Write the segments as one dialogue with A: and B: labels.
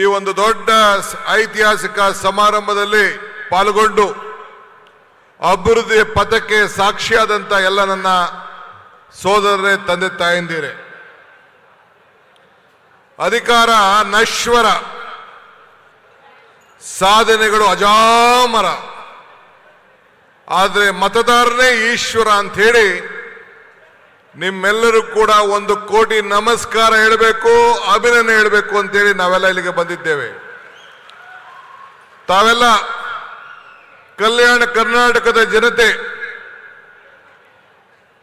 A: ಈ ಒಂದು ದೊಡ್ಡ ಐತಿಹಾಸಿಕ ಸಮಾರಂಭದಲ್ಲಿ ಪಾಲ್ಗೊಂಡು ಅಭಿವೃದ್ಧಿ ಪಥಕ್ಕೆ ಸಾಕ್ಷಿಯಾದಂಥ ಎಲ್ಲ ನನ್ನ ಸೋದರರೇ, ತಂದೆ ತಾಯಂದಿರೇ, ಅಧಿಕಾರ ನಶ್ವರ, ಸಾಧನೆಗಳು ಅಜಾಮರ, ಆದರೆ ಮತದಾರನೇ ಈಶ್ವರ ಅಂತ ಹೇಳಿ ನಿಮ್ಮೆಲ್ಲರೂ ಕೂಡ 1 ಕೋಟಿ ನಮಸ್ಕಾರ ಹೇಳಬೇಕು, ಅಭಿನಂದನೆ ಹೇಳಬೇಕು ಅಂತೇಳಿ ನಾವೆಲ್ಲ ಇಲ್ಲಿಗೆ ಬಂದಿದ್ದೇವೆ. ತಾವೆಲ್ಲ ಕಲ್ಯಾಣ ಕರ್ನಾಟಕದ ಜನತೆ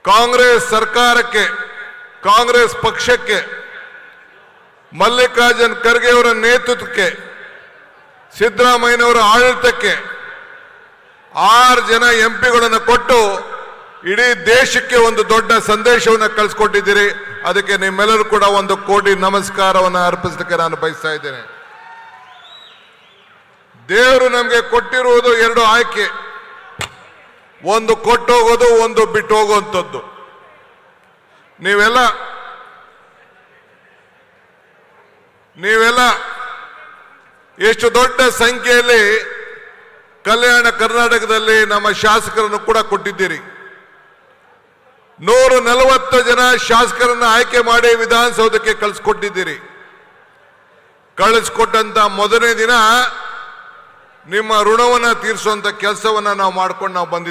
A: ಕಾಂಗ್ರೆಸ್ ಸರ್ಕಾರಕ್ಕೆ, ಕಾಂಗ್ರೆಸ್ ಪಕ್ಷಕ್ಕೆ, ಮಲ್ಲಿಕಾರ್ಜುನ್ ಖರ್ಗೆ ಅವರ ನೇತೃತ್ವಕ್ಕೆ, ಸಿದ್ದರಾಮಯ್ಯನವರ ಆಡಳಿತಕ್ಕೆ 6 ಜನ ಎಂಪಿಗಳನ್ನು ಕೊಟ್ಟು ಇಡೀ ದೇಶಕ್ಕೆ ಒಂದು ದೊಡ್ಡ ಸಂದೇಶವನ್ನು ಕಳಿಸ್ಕೊಟ್ಟಿದ್ದೀರಿ. ಅದಕ್ಕೆ ನಿಮ್ಮೆಲ್ಲರೂ ಕೂಡ 1 ಕೋಟಿ ನಮಸ್ಕಾರವನ್ನು ಅರ್ಪಿಸಲಿಕ್ಕೆ ನಾನು ಬಯಸ್ತಾ ಇದ್ದೇನೆ. ದೇವರು ನಮಗೆ ಕೊಟ್ಟಿರುವುದು 2 ಆಯ್ಕೆ, ಒಂದು ಕೊಟ್ಟು ಹೋಗೋದು, ಒಂದು ಬಿಟ್ಟು ಹೋಗುವಂಥದ್ದು. ನೀವೆಲ್ಲ ಎಷ್ಟು ದೊಡ್ಡ ಸಂಖ್ಯೆಯಲ್ಲಿ ಕಲ್ಯಾಣ ಕರ್ನಾಟಕದಲ್ಲಿ ನಮ್ಮ ಶಾಸಕರನ್ನು ಕೂಡ ಕೊಟ್ಟಿದ್ದೀರಿ. 140 ಜನ ಶಾಸಕರನ್ನು ಆಯ್ಕೆ ಮಾಡಿ ವಿಧಾನಸೌಧಕ್ಕೆ ಕಳಿಸ್ಕೊಟ್ಟಿದ್ದೀರಿ. ಕಳಿಸ್ಕೊಟ್ಟಂತ ಮೊದಲನೇ ದಿನ ನಿಮ್ಮ ಋಣವನ್ನು ತೀರಿಸುವಂತ ಕೆಲಸವನ್ನ ನಾವು ಮಾಡ್ಕೊಂಡು ಬಂದಿದ್ದೀವಿ.